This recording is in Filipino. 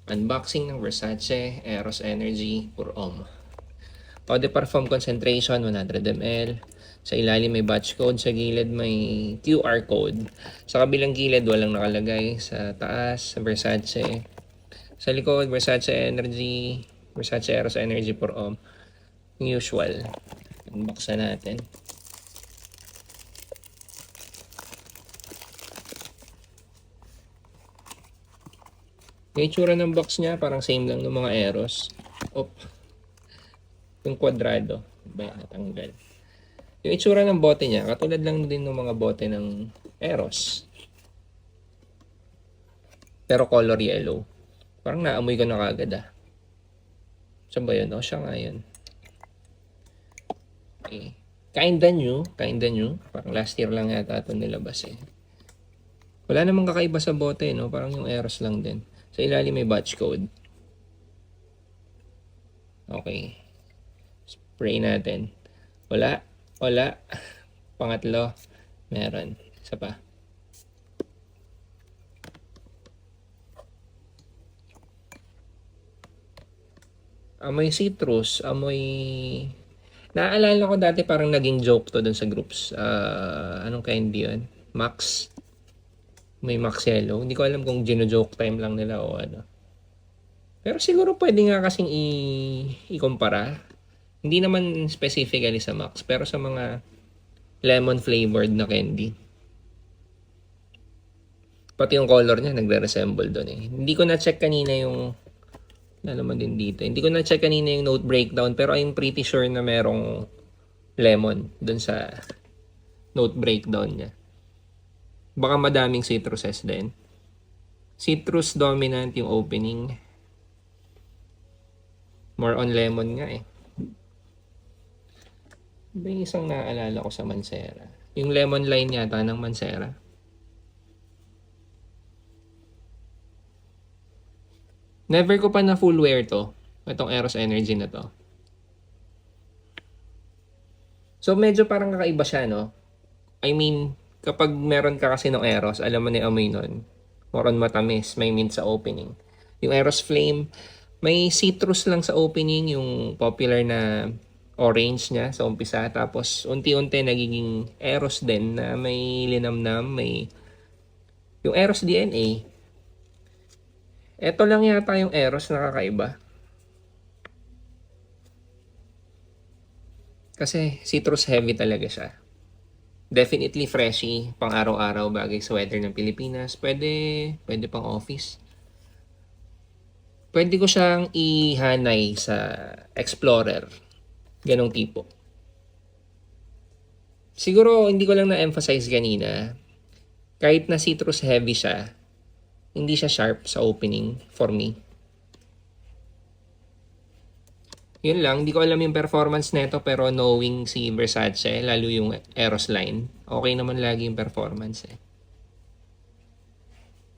Unboxing ng Versace Eros Energy Pure Homme. Eau de Parfum concentration 100 ml. Sa ilalim may batch code, sa gilid may QR code. Sa kabilang gilid walang nakalagay. Sa taas, Versace. Sa likod, Versace Eros Energy Pure Homme. Yung usual. Unbox na natin. Yung itsura ng box niya, parang same lang ng mga Eros. Yung kwadrado. Ba, natanggal. Yung itsura ng bote niya, katulad lang din ng mga bote ng Eros. Pero color yellow. Parang naamoy ko na kagad ah. Saan ba yun? O, siya nga yun. Okay. Kinda new. Parang last year lang yata ito nilabas eh. Wala namang kakaiba sa bote, no? Parang yung Eros lang din. Sa ilalim may batch code. Okay. Spray natin. Wala. Pangatlo. Meron. Isa pa. Amoy citrus. Naaalala ko dati parang naging joke to dun sa groups. Anong candy yun? Max. May Max Yellow. Hindi ko alam kung gino-joke time lang nila o ano. Pero siguro pwede nga kasing ikumpara. Hindi naman specifically sa Max, pero sa mga lemon flavored na candy. Pati yung color niya nagre-resemble doon eh. Hindi ko na-check kanina yung naman din dito. Hindi ko na-check kanina yung note breakdown, pero I'm pretty sure na merong lemon doon sa note breakdown niya. Baka madaming citruses din. Citrus dominant yung opening. More on lemon nga eh. Ba yung isang naaalala ko sa Mancera? Yung lemon line yata ng Mancera. Never ko pa na full wear to. Itong Eros Energy na to. So medyo parang kakaiba siya, no? I mean, kapag meron ka kasi ng Eros, alam mo na yung amoy nun. More on matamis, may mint sa opening. Yung Eros Flame, may citrus lang sa opening, yung popular na orange niya sa umpisa. Tapos unti-unti nagiging Eros din na may linamnam, may yung Eros DNA. Ito lang yata yung Eros na kakaiba. Kasi citrus heavy talaga siya. Definitely freshy, pang araw-araw, bagay sa weather ng Pilipinas. Pwede pang office. Pwede ko siyang ihanay sa Explorer. Ganong tipo. Siguro, hindi ko lang na-emphasize kanina. Kahit na citrus heavy siya, hindi siya sharp sa opening for me. Yun lang, hindi ko alam yung performance nito pero knowing si Versace, lalo yung Eros line, okay naman lagi yung performance eh.